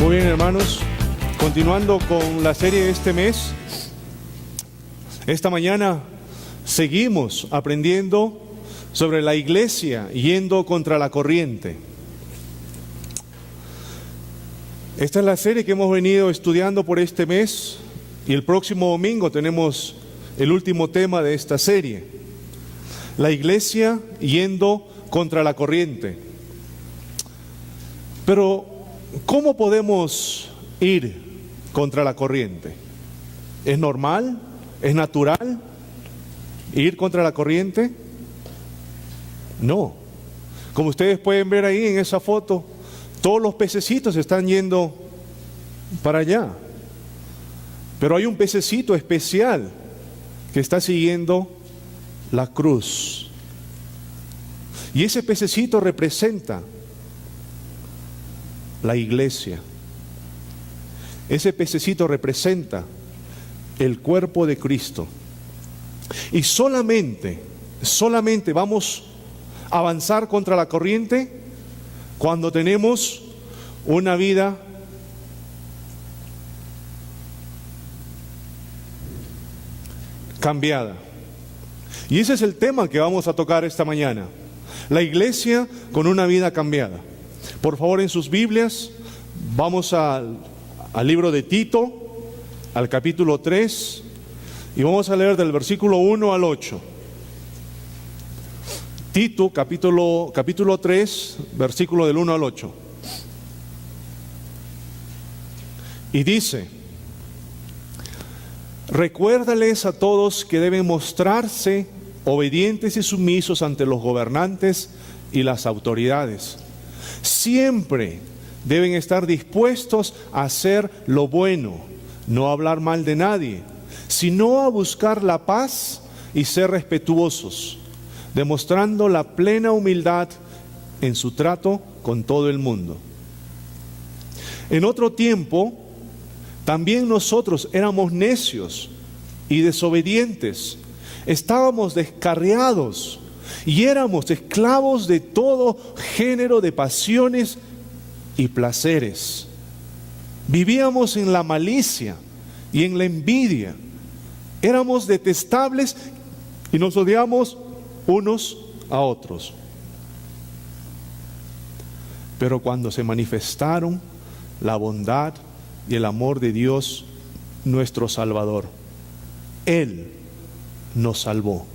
Muy bien, hermanos, continuando con la serie de este mes, esta mañana seguimos aprendiendo sobre la iglesia yendo contra la corriente. Esta es la serie que hemos venido estudiando por este mes y el próximo domingo tenemos el último tema de esta serie: la iglesia yendo contra la corriente. Pero, ¿cómo podemos ir contra la corriente? ¿Es normal? ¿Es natural ir contra la corriente? No. Como ustedes pueden ver ahí en esa foto, todos los pececitos están yendo para allá. Pero hay un pececito especial que está siguiendo la cruz. Y ese pececito representa la iglesia. Ese pececito representa el cuerpo de Cristo. Y solamente vamos a avanzar contra la corriente cuando tenemos una vida cambiada. Y ese es el tema que vamos a tocar esta mañana: la iglesia con una vida cambiada. Por favor, en sus Biblias, vamos al libro de Tito, al capítulo 3, y vamos a leer del versículo 1 al 8. Tito, capítulo 3, versículo del 1 al 8. Y dice: recuérdales a todos que deben mostrarse obedientes y sumisos ante los gobernantes y las autoridades. Siempre deben estar dispuestos a hacer lo bueno, no a hablar mal de nadie, sino a buscar la paz y ser respetuosos, demostrando la plena humildad en su trato con todo el mundo. En otro tiempo, también nosotros éramos necios y desobedientes, estábamos descarriados y éramos esclavos de todo género de pasiones y placeres. Vivíamos en la malicia y en la envidia. Éramos detestables y nos odiamos unos a otros. Pero cuando se manifestaron la bondad y el amor de Dios, nuestro Salvador, Él nos salvó.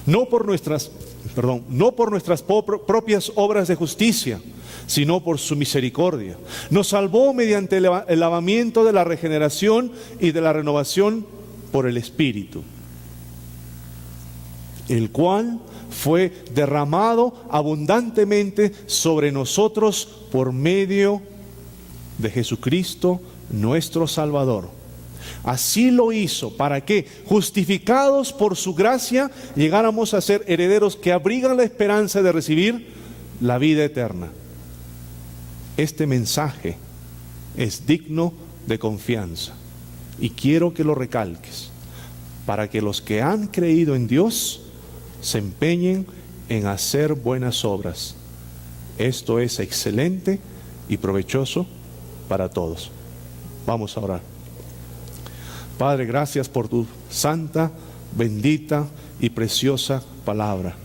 No por nuestras propias obras de justicia, sino por su misericordia. Nos salvó mediante el lavamiento de la regeneración y de la renovación por el Espíritu, el cual fue derramado abundantemente sobre nosotros por medio de Jesucristo, nuestro Salvador. Así lo hizo para que, justificados por su gracia, llegáramos a ser herederos que abrigan la esperanza de recibir la vida eterna. Este mensaje es digno de confianza y quiero que lo recalques, para que los que han creído en Dios se empeñen en hacer buenas obras. Esto es excelente y provechoso para todos. Vamos a orar. Padre, gracias por tu santa, bendita y preciosa palabra.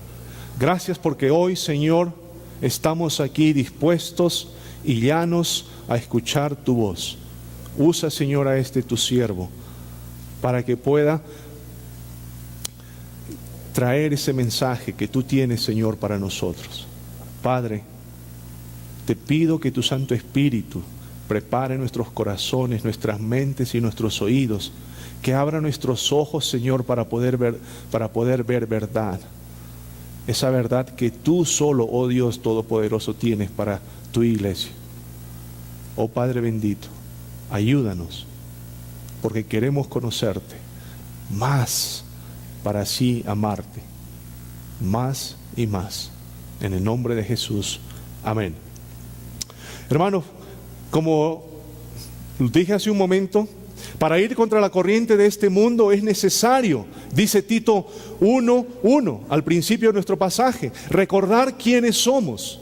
Gracias porque hoy, Señor, estamos aquí dispuestos y llanos a escuchar tu voz. Usa, Señor, a este tu siervo para que pueda traer ese mensaje que tú tienes, Señor, para nosotros. Padre, te pido que tu Santo Espíritu prepare nuestros corazones, nuestras mentes y nuestros oídos, que abra nuestros ojos, Señor, para poder ver verdad. Esa verdad que tú solo, oh Dios Todopoderoso, tienes para tu iglesia. Oh Padre bendito, ayúdanos, porque queremos conocerte más, para así amarte más y más. En el nombre de Jesús, amén. Hermanos, como dije hace un momento, para ir contra la corriente de este mundo es necesario, dice Tito 1:1 al principio de nuestro pasaje, recordar quiénes somos.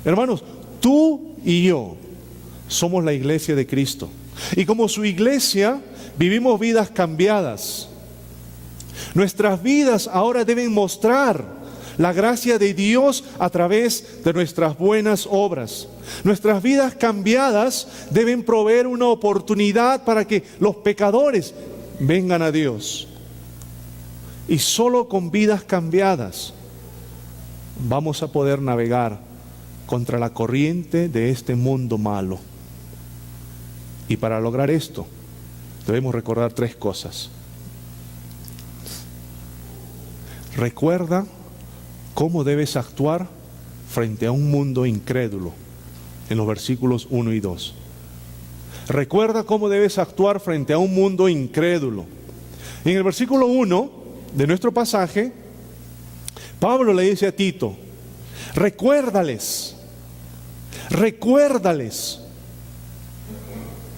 Hermanos, tú y yo somos la iglesia de Cristo. Y como su iglesia, vivimos vidas cambiadas. Nuestras vidas ahora deben mostrar la gracia de Dios a través de nuestras buenas obras. Nuestras vidas cambiadas deben proveer una oportunidad para que los pecadores vengan a Dios. Y solo con vidas cambiadas vamos a poder navegar contra la corriente de este mundo malo. Y para lograr esto, debemos recordar 3 cosas. Recuerda cómo debes actuar frente a un mundo incrédulo, en los versículos 1 y 2. Recuerda cómo debes actuar frente a un mundo incrédulo. En el versículo 1 de nuestro pasaje, Pablo le dice a Tito, recuérdales.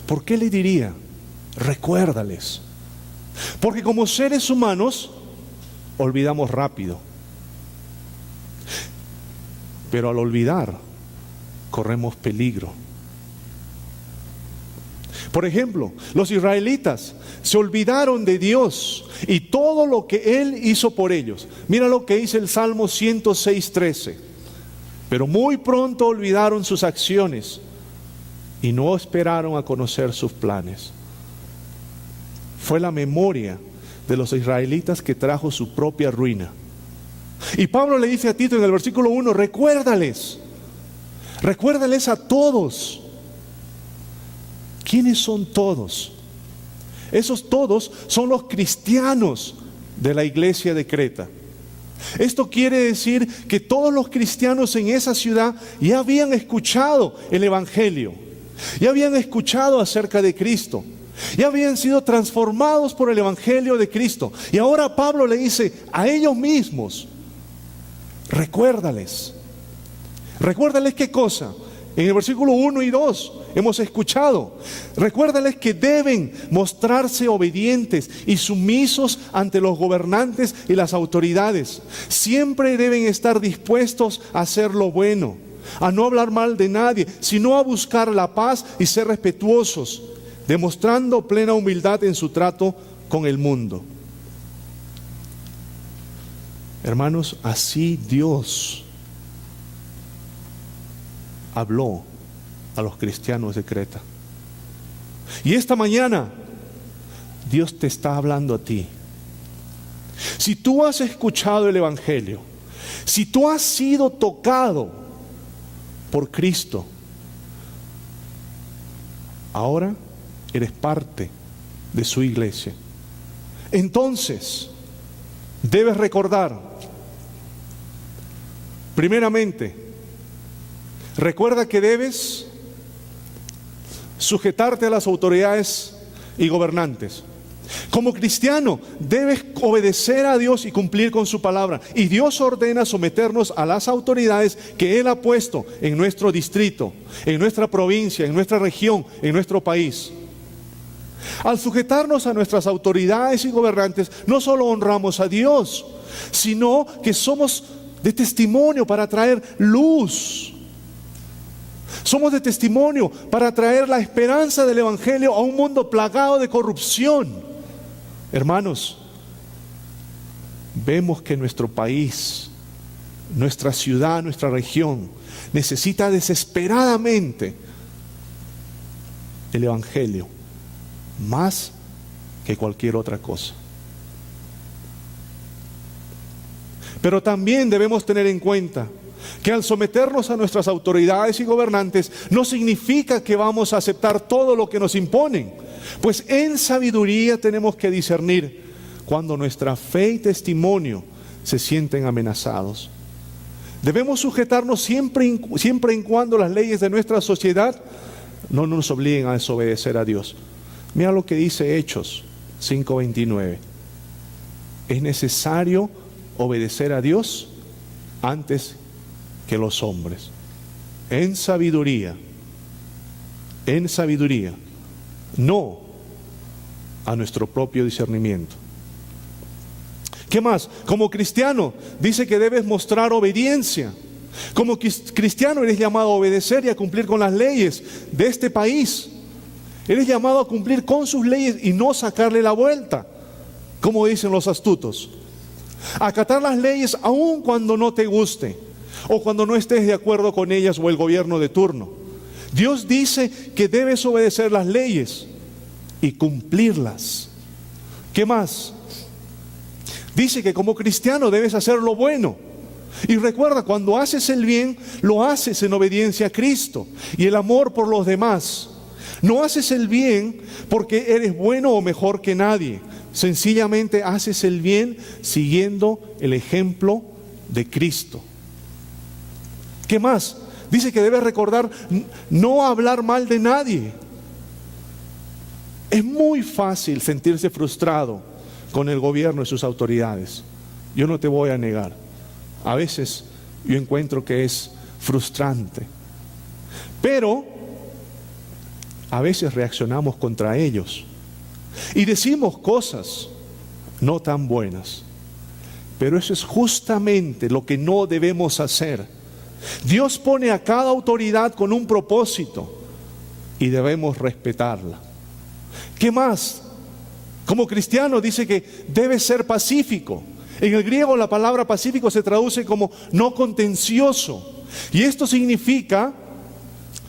¿Por qué le diría? Recuérdales. Porque como seres humanos, olvidamos rápido. Pero al olvidar, corremos peligro. Por ejemplo, los israelitas se olvidaron de Dios y todo lo que Él hizo por ellos. Mira lo que dice el Salmo 106:13. Pero muy pronto olvidaron sus acciones y no esperaron a conocer sus planes. Fue la memoria de los israelitas que trajo su propia ruina. Y Pablo le dice a Tito en el versículo 1, recuérdales a todos. ¿Quiénes son todos? Esos todos son los cristianos de la iglesia de Creta. Esto quiere decir que todos los cristianos en esa ciudad ya habían escuchado el Evangelio, ya habían escuchado acerca de Cristo, ya habían sido transformados por el Evangelio de Cristo. Y ahora Pablo le dice a ellos mismos, recuérdales. Recuérdales qué cosa. En el versículo 1 y 2 hemos escuchado. Recuérdales que deben mostrarse obedientes y sumisos ante los gobernantes y las autoridades. Siempre deben estar dispuestos a hacer lo bueno, a no hablar mal de nadie, sino a buscar la paz y ser respetuosos, demostrando plena humildad en su trato con el mundo. Hermanos, así Dios habló a los cristianos de Creta. Y esta mañana Dios te está hablando a ti. Si tú has escuchado el Evangelio, si tú has sido tocado por Cristo, ahora eres parte de su iglesia. Entonces, debes recordar, primeramente, recuerda que debes sujetarte a las autoridades y gobernantes. Como cristiano, debes obedecer a Dios y cumplir con su palabra. Y Dios ordena someternos a las autoridades que Él ha puesto en nuestro distrito, en nuestra provincia, en nuestra región, en nuestro país. Al sujetarnos a nuestras autoridades y gobernantes, no solo honramos a Dios, sino que somos de testimonio para traer luz. Somos de testimonio para traer la esperanza del Evangelio a un mundo plagado de corrupción. Hermanos, vemos que nuestro país, nuestra ciudad, nuestra región necesita desesperadamente el Evangelio más que cualquier otra cosa. Pero también debemos tener en cuenta que al someternos a nuestras autoridades y gobernantes no significa que vamos a aceptar todo lo que nos imponen, pues en sabiduría tenemos que discernir cuando nuestra fe y testimonio se sienten amenazados. Debemos sujetarnos siempre y cuando las leyes de nuestra sociedad no nos obliguen a desobedecer a Dios. Mira lo que dice Hechos 5:29. Es necesario obedecer a Dios antes que los hombres. En sabiduría, no a nuestro propio discernimiento. ¿Qué más? Como cristiano, dice que debes mostrar obediencia. Como cristiano eres llamado a obedecer y a cumplir con las leyes de este país. Eres llamado a cumplir con sus leyes y no sacarle la vuelta, como dicen los astutos. Acatar las leyes aun cuando no te guste o cuando no estés de acuerdo con ellas o el gobierno de turno. Dios dice que debes obedecer las leyes y cumplirlas. ¿Qué más? Dice que como cristiano debes hacer lo bueno. Y recuerda, cuando haces el bien, lo haces en obediencia a Cristo y el amor por los demás. No haces el bien porque eres bueno o mejor que nadie. Sencillamente haces el bien siguiendo el ejemplo de Cristo. ¿Qué más? Dice que debes recordar no hablar mal de nadie. Es muy fácil sentirse frustrado con el gobierno y sus autoridades. Yo no te voy a negar. A veces yo encuentro que es frustrante. Pero a veces reaccionamos contra ellos y decimos cosas no tan buenas. Pero eso es justamente lo que no debemos hacer. Dios pone a cada autoridad con un propósito y debemos respetarla. ¿Qué más? Como cristiano dice que debes ser pacífico. En el griego la palabra pacífico se traduce como no contencioso. Y esto significa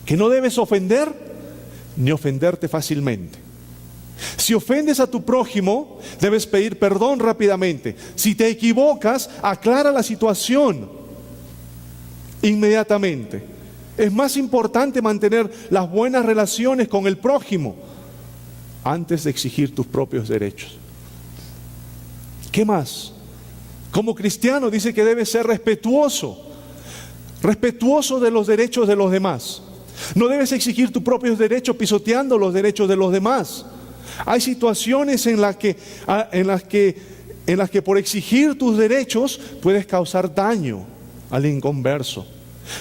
que no debes ofender ni ofenderte fácilmente. Si ofendes a tu prójimo, debes pedir perdón rápidamente. Si te equivocas, aclara la situación inmediatamente. Es más importante mantener las buenas relaciones con el prójimo antes de exigir tus propios derechos. ¿Qué más? Como cristiano dice que debes ser respetuoso de los derechos de los demás. No debes exigir tus propios derechos pisoteando los derechos de los demás. Hay situaciones en las que por exigir tus derechos puedes causar daño al inconverso.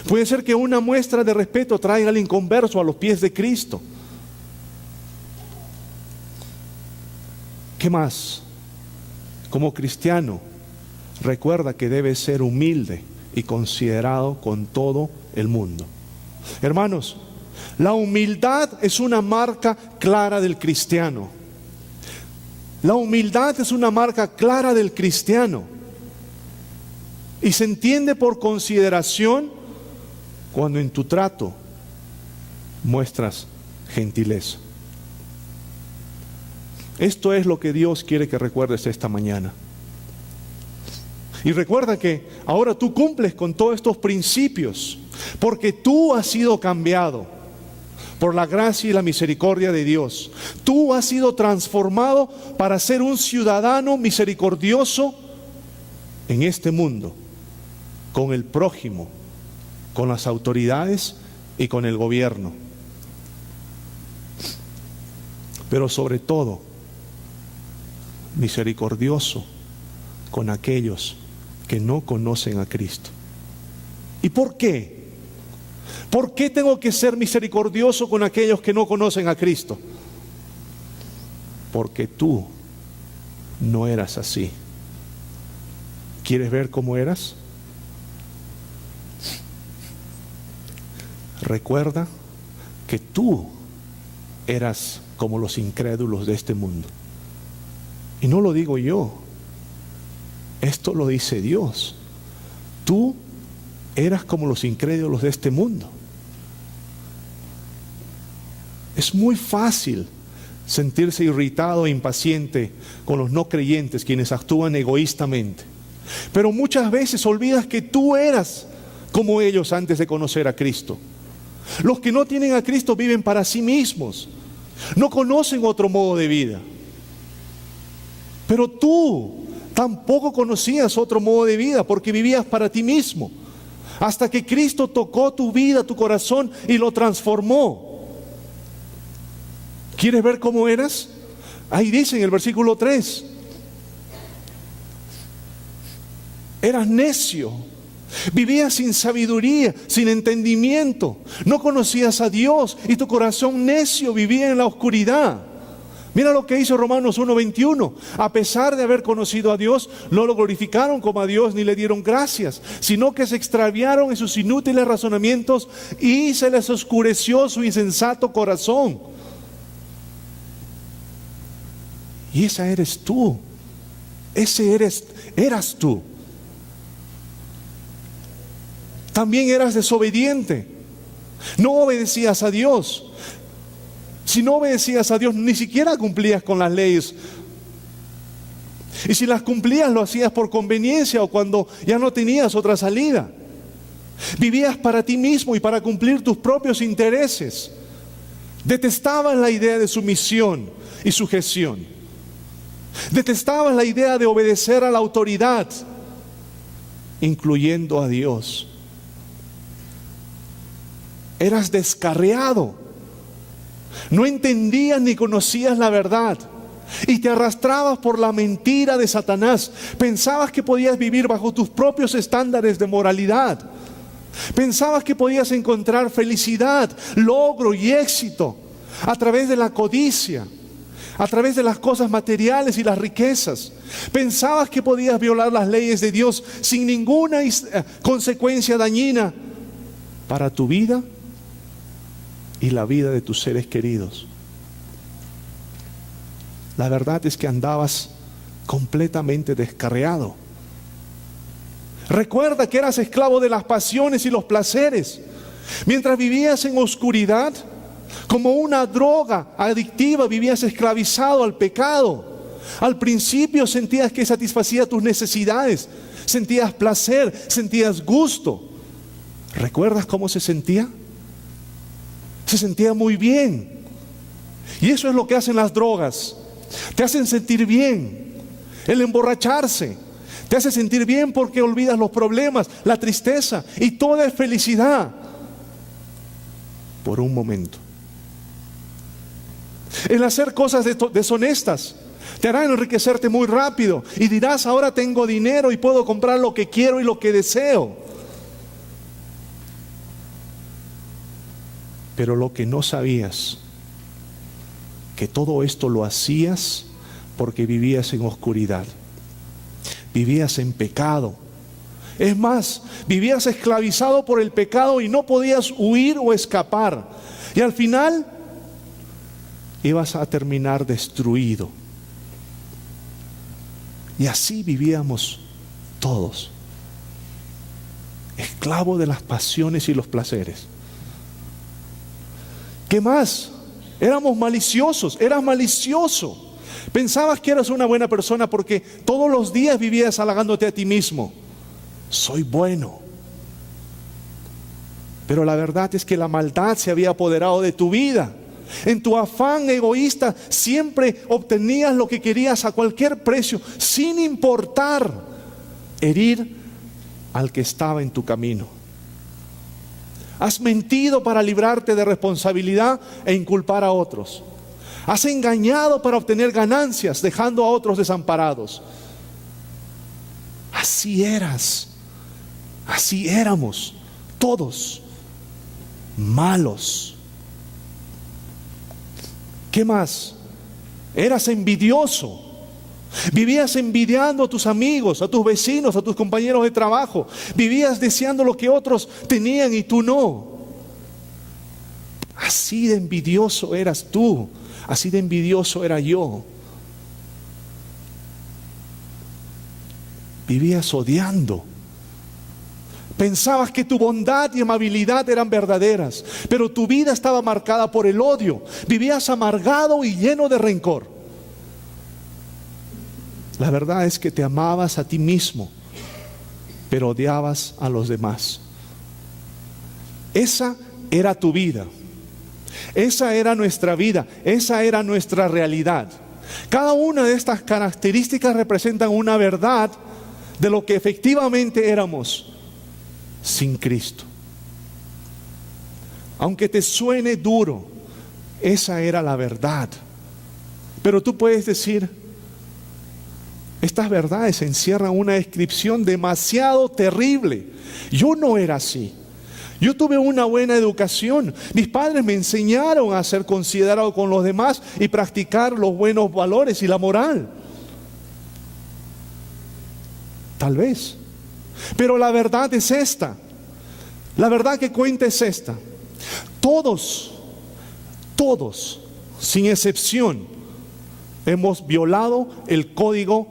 Puede ser que una muestra de respeto traiga al inconverso a los pies de Cristo. ¿Qué más? Como cristiano, recuerda que debes ser humilde y considerado con todo el mundo. Hermanos, la humildad es una marca clara del cristiano. La humildad es una marca clara del cristiano. Y se entiende por consideración cuando en tu trato muestras gentileza. Esto es lo que Dios quiere que recuerdes esta mañana. Y recuerda que ahora tú cumples con todos estos principios, porque tú has sido cambiado por la gracia y la misericordia de Dios. Tú has sido transformado para ser un ciudadano misericordioso en este mundo, con el prójimo, con las autoridades y con el gobierno. Pero sobre todo, misericordioso con aquellos que no conocen a Cristo. ¿Y por qué? ¿Por qué tengo que ser misericordioso con aquellos que no conocen a Cristo? Porque tú no eras así. ¿Quieres ver cómo eras? Recuerda que tú eras como los incrédulos de este mundo. Y no lo digo yo, esto lo dice Dios. Tú eras como los incrédulos de este mundo. Es muy fácil sentirse irritado e impaciente con los no creyentes, quienes actúan egoístamente. Pero muchas veces olvidas que tú eras como ellos antes de conocer a Cristo. Los que no tienen a Cristo viven para sí mismos, no conocen otro modo de vida. Pero tú tampoco conocías otro modo de vida porque vivías para ti mismo, hasta que Cristo tocó tu vida, tu corazón y lo transformó. ¿Quieres ver cómo eras? Ahí dice en el versículo 3: eras necio, vivías sin sabiduría, sin entendimiento, no conocías a Dios y tu corazón necio vivía en la oscuridad. Mira lo que hizo Romanos 1:21. A pesar de haber conocido a Dios, no lo glorificaron como a Dios ni le dieron gracias, sino que se extraviaron en sus inútiles razonamientos y se les oscureció su insensato corazón. Y esa eres tú. Eras tú. También eras desobediente. No obedecías a Dios. Si no obedecías a Dios, ni siquiera cumplías con las leyes. Y si las cumplías, lo hacías por conveniencia o cuando ya no tenías otra salida. Vivías para ti mismo y para cumplir tus propios intereses. Detestabas la idea de sumisión y sujeción. Detestabas la idea de obedecer a la autoridad, incluyendo a Dios. Eras descarriado. No entendías ni conocías la verdad y te arrastrabas por la mentira de Satanás. Pensabas que podías vivir bajo tus propios estándares de moralidad. Pensabas que podías encontrar felicidad, logro y éxito a través de la codicia, a través de las cosas materiales y las riquezas. Pensabas que podías violar las leyes de Dios sin ninguna consecuencia dañina para tu vida y la vida de tus seres queridos. La verdad es que andabas completamente descarriado. Recuerda que eras esclavo de las pasiones y los placeres. Mientras vivías en oscuridad, como una droga adictiva, vivías esclavizado al pecado. Al principio sentías que satisfacía tus necesidades, sentías placer, sentías gusto. ¿Recuerdas cómo se sentía? Se sentía muy bien. Y eso es lo que hacen las drogas. Te hacen sentir bien. El emborracharse te hace sentir bien porque olvidas los problemas, la tristeza, y toda es felicidad por un momento. El hacer cosas deshonestas te harán enriquecerte muy rápido y dirás: ahora tengo dinero y puedo comprar lo que quiero y lo que deseo. Pero lo que no sabías, que todo esto lo hacías porque vivías en oscuridad, vivías en pecado. Es más, vivías esclavizado por el pecado y no podías huir o escapar. Y al final ibas a terminar destruido. Y así vivíamos todos, esclavos de las pasiones y los placeres. ¿Qué más? Éramos maliciosos, eras malicioso. Pensabas que eras una buena persona porque todos los días vivías halagándote a ti mismo. Soy bueno. Pero la verdad es que la maldad se había apoderado de tu vida. En tu afán egoísta siempre obtenías lo que querías a cualquier precio, sin importar herir al que estaba en tu camino. Has mentido para librarte de responsabilidad e inculpar a otros. Has engañado para obtener ganancias, dejando a otros desamparados. Así eras, así éramos todos, malos. ¿Qué más? Eras envidioso. Vivías envidiando a tus amigos, a tus vecinos, a tus compañeros de trabajo. Vivías deseando lo que otros tenían y tú no. Así de envidioso eras tú, así de envidioso era yo. Vivías odiando. Pensabas que tu bondad y amabilidad eran verdaderas, pero tu vida estaba marcada por el odio. Vivías amargado y lleno de rencor. La verdad es que te amabas a ti mismo, pero odiabas a los demás. Esa era tu vida. Esa era nuestra vida. Esa era nuestra realidad. Cada una de estas características representan una verdad de lo que efectivamente éramos sin Cristo. Aunque te suene duro, esa era la verdad. Pero tú puedes decir: estas verdades encierran una descripción demasiado terrible. Yo no era así. Yo tuve una buena educación. Mis padres me enseñaron a ser considerado con los demás y practicar los buenos valores y la moral. Tal vez. Pero la verdad es esta. La verdad que cuenta es esta. Todos, sin excepción, hemos violado el código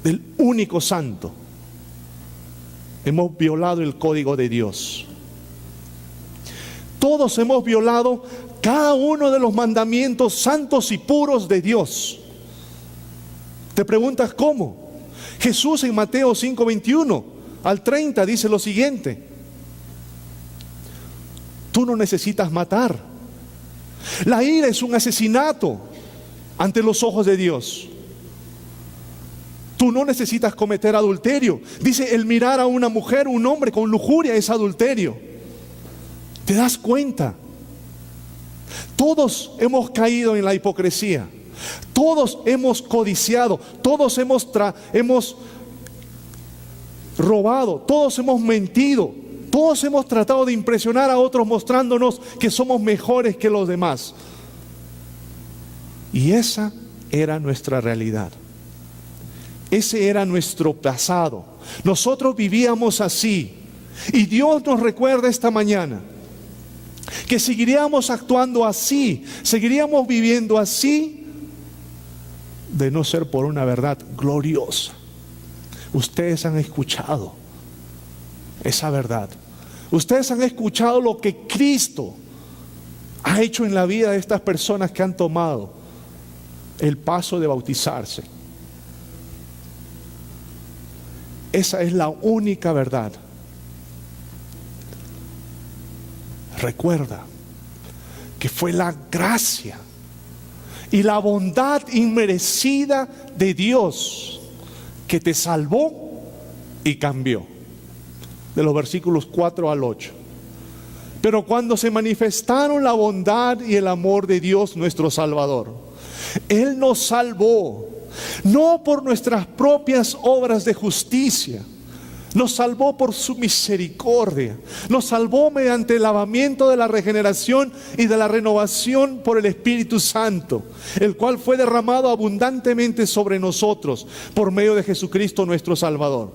del único santo. Hemos violado el código de Dios. Todos hemos violado cada uno de los mandamientos santos y puros de Dios. Te preguntas cómo. Jesús en Mateo 5:21 al 30 dice lo siguiente: tú no necesitas matar. La ira es un asesinato ante los ojos de Dios. Tú no necesitas cometer adulterio. Dice, el mirar a una mujer, un hombre con lujuria es adulterio. ¿Te das cuenta? Todos hemos caído en la hipocresía. Todos hemos codiciado. Todos hemos robado. Todos hemos mentido. Todos hemos tratado de impresionar a otros mostrándonos que somos mejores que los demás. Y esa era nuestra realidad. Ese era nuestro pasado. Nosotros vivíamos así. Y Dios nos recuerda esta mañana que seguiríamos actuando así, seguiríamos viviendo así, de no ser por una verdad gloriosa. Ustedes han escuchado esa verdad. Ustedes han escuchado lo que Cristo ha hecho en la vida de estas personas que han tomado el paso de bautizarse. Esa es la única verdad. Recuerda que fue la gracia y la bondad inmerecida de Dios que te salvó y cambió. De los versículos 4 al 8. Pero cuando se manifestaron la bondad y el amor de Dios nuestro Salvador, Él nos salvó, no por nuestras propias obras de justicia. Nos salvó por su misericordia. Nos salvó mediante el lavamiento de la regeneración y de la renovación por el Espíritu Santo, el cual fue derramado abundantemente sobre nosotros por medio de Jesucristo nuestro Salvador.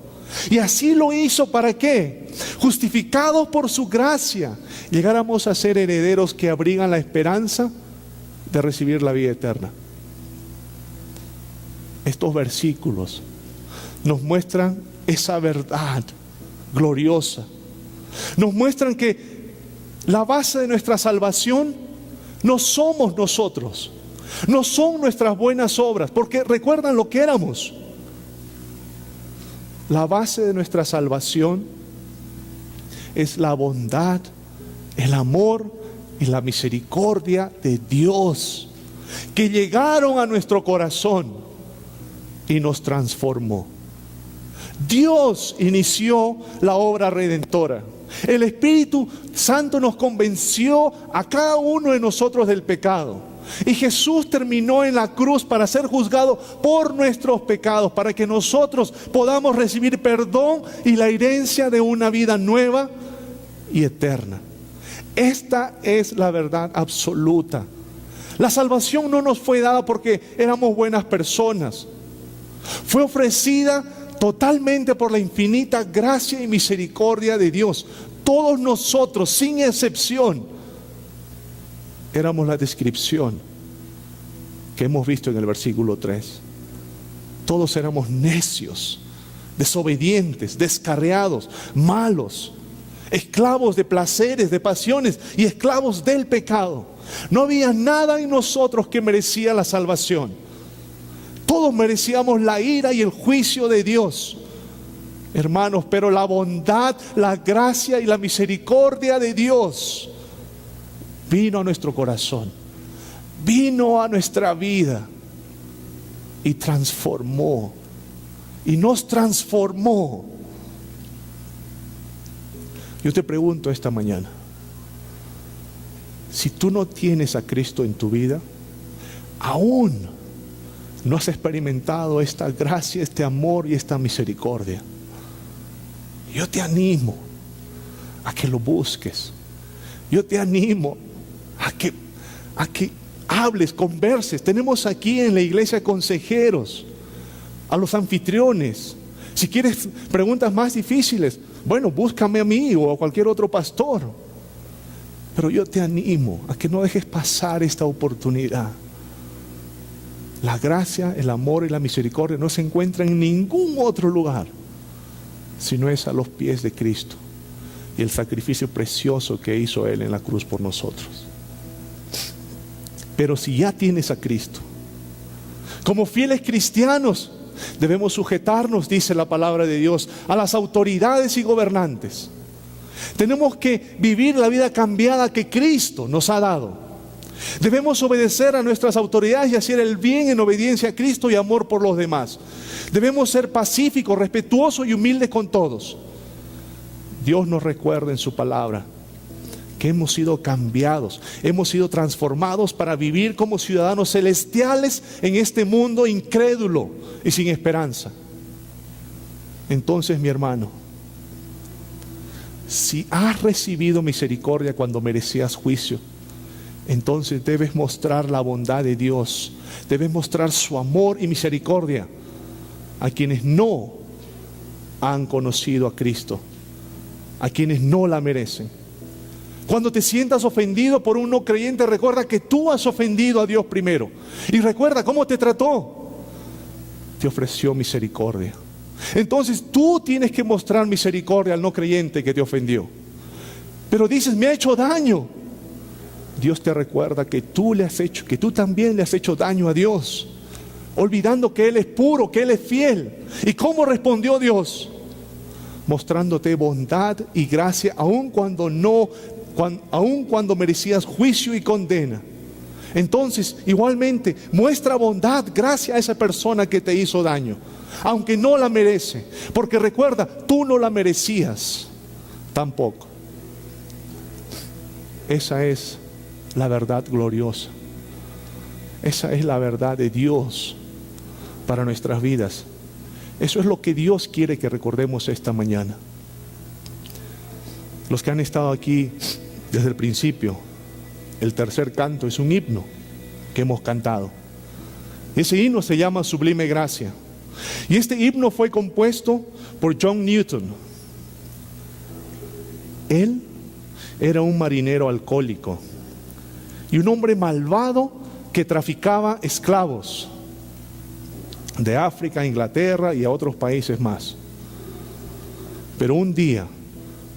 Y así lo hizo, ¿para qué? Justificados por su gracia, llegáramos a ser herederos que abrigan la esperanza de recibir la vida eterna. Estos versículos nos muestran esa verdad gloriosa. Nos muestran que la base de nuestra salvación no somos nosotros, no son nuestras buenas obras, porque recuerdan lo que éramos. La base de nuestra salvación es la bondad, el amor y la misericordia de Dios, que llegaron a nuestro corazón y nos transformó. Dios inició la obra redentora. El Espíritu Santo nos convenció a cada uno de nosotros del pecado. Y Jesús terminó en la cruz para ser juzgado por nuestros pecados, para que nosotros podamos recibir perdón y la herencia de una vida nueva y eterna. Esta es la verdad absoluta. La salvación no nos fue dada porque éramos buenas personas. Fue ofrecida totalmente por la infinita gracia y misericordia de Dios. Todos nosotros, sin excepción, éramos la descripción que hemos visto en el versículo 3. Todos éramos necios, desobedientes, descarriados, malos, esclavos de placeres, de pasiones y esclavos del pecado. No había nada en nosotros que merecía la salvación. Todos merecíamos la ira y el juicio de Dios, hermanos, pero la bondad, la gracia y la misericordia de Dios vino a nuestro corazón, vino a nuestra vida y transformó, y nos transformó. Yo te pregunto esta mañana, si tú no tienes a Cristo en tu vida, aún no has experimentado esta gracia, este amor y esta misericordia, yo te animo a que lo busques. Yo te animo a que hables, converses. Tenemos aquí en la iglesia consejeros, a los anfitriones. Si quieres preguntas más difíciles, bueno, búscame a mí o a cualquier otro pastor. Pero yo te animo a que no dejes pasar esta oportunidad. La gracia, el amor y la misericordia no se encuentran en ningún otro lugar, sino es a los pies de Cristo y el sacrificio precioso que hizo Él en la cruz por nosotros. Pero si ya tienes a Cristo, como fieles cristianos, debemos sujetarnos, dice la palabra de Dios, a las autoridades y gobernantes. Tenemos que vivir la vida cambiada que Cristo nos ha dado. Debemos obedecer a nuestras autoridades y hacer el bien en obediencia a Cristo y amor por los demás. Debemos ser pacíficos, respetuosos y humildes con todos. Dios nos recuerda en su palabra que hemos sido cambiados, hemos sido transformados para vivir como ciudadanos celestiales en este mundo incrédulo y sin esperanza. Entonces, mi hermano, si has recibido misericordia cuando merecías juicio, entonces debes mostrar la bondad de Dios, debes mostrar su amor y misericordia a quienes no han conocido a Cristo, a quienes no la merecen. Cuando te sientas ofendido por un no creyente, recuerda que tú has ofendido a Dios primero. Y recuerda cómo te trató. Te ofreció misericordia. Entonces tú tienes que mostrar misericordia al no creyente que te ofendió. Pero dices, me ha hecho daño. Dios te recuerda que tú también le has hecho daño a Dios, olvidando que Él es puro, que Él es fiel. ¿Y cómo respondió Dios? Mostrándote bondad y gracia, aun cuando merecías juicio y condena. Entonces, igualmente, muestra bondad, gracia a esa persona que te hizo daño, aunque no la merece. Porque recuerda, tú no la merecías tampoco. Esa es la verdad gloriosa. Esa es la verdad de Dios para nuestras vidas. Eso es lo que Dios quiere que recordemos esta mañana. Los que han estado aquí desde el principio, el tercer canto es un himno que hemos cantado. Ese himno se llama Sublime Gracia. Y este himno fue compuesto por John Newton. Él era un marinero alcohólico y un hombre malvado que traficaba esclavos de África a Inglaterra y a otros países más. Pero un día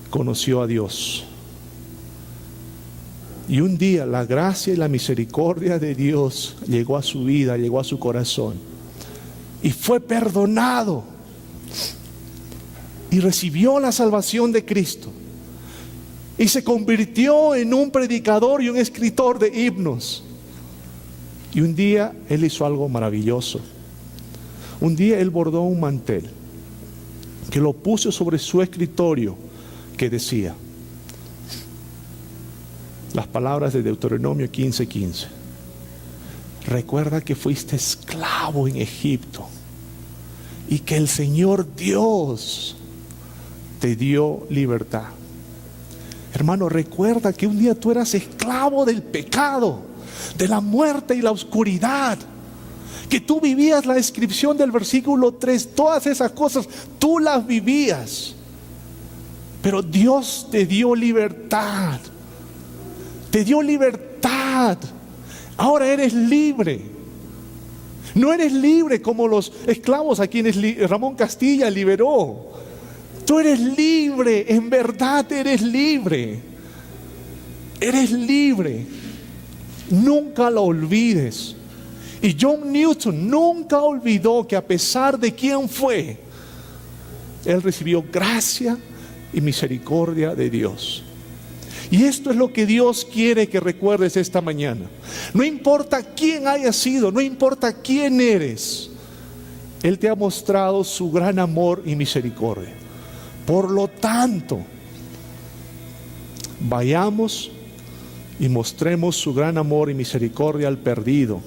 conoció a Dios. Y un día la gracia y la misericordia de Dios llegó a su vida, llegó a su corazón. Y fue perdonado. Y recibió la salvación de Cristo. Y se convirtió en un predicador y un escritor de himnos. Y un día él hizo algo maravilloso. Un día él bordó un mantel que lo puso sobre su escritorio, que decía las palabras de Deuteronomio 15:15. Recuerda que fuiste esclavo en Egipto y que el Señor Dios te dio libertad. Hermano, recuerda que un día tú eras esclavo del pecado, de la muerte y la oscuridad, que tú vivías la descripción del versículo 3, todas esas cosas tú las vivías, pero Dios te dio libertad. Te dio libertad. Ahora eres libre. No eres libre como los esclavos a quienes Ramón Castilla liberó. Tú eres libre, en verdad eres libre. Eres libre. Nunca lo olvides. Y John Newton nunca olvidó que a pesar de quién fue, él recibió gracia y misericordia de Dios. Y esto es lo que Dios quiere que recuerdes esta mañana. No importa quién hayas sido, no importa quién eres, Él te ha mostrado su gran amor y misericordia. Por lo tanto, vayamos y mostremos su gran amor y misericordia al perdido,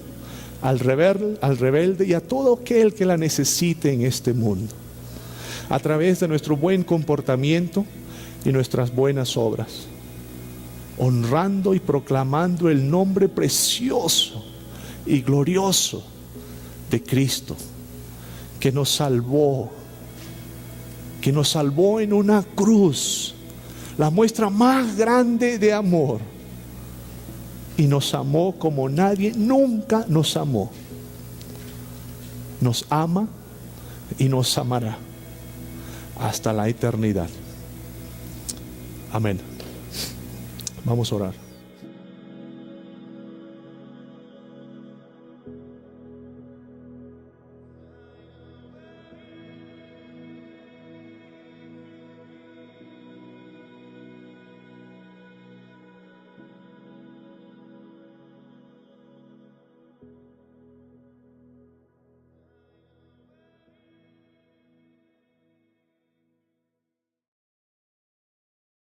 al rebelde y a todo aquel que la necesite en este mundo. A través de nuestro buen comportamiento, y nuestras buenas obras, honrando y proclamando el nombre precioso y glorioso de Cristo, que nos salvó en una cruz, la muestra más grande de amor, y nos amó como nadie nunca nos amó. Nos ama y nos amará hasta la eternidad. Amén. Vamos a orar.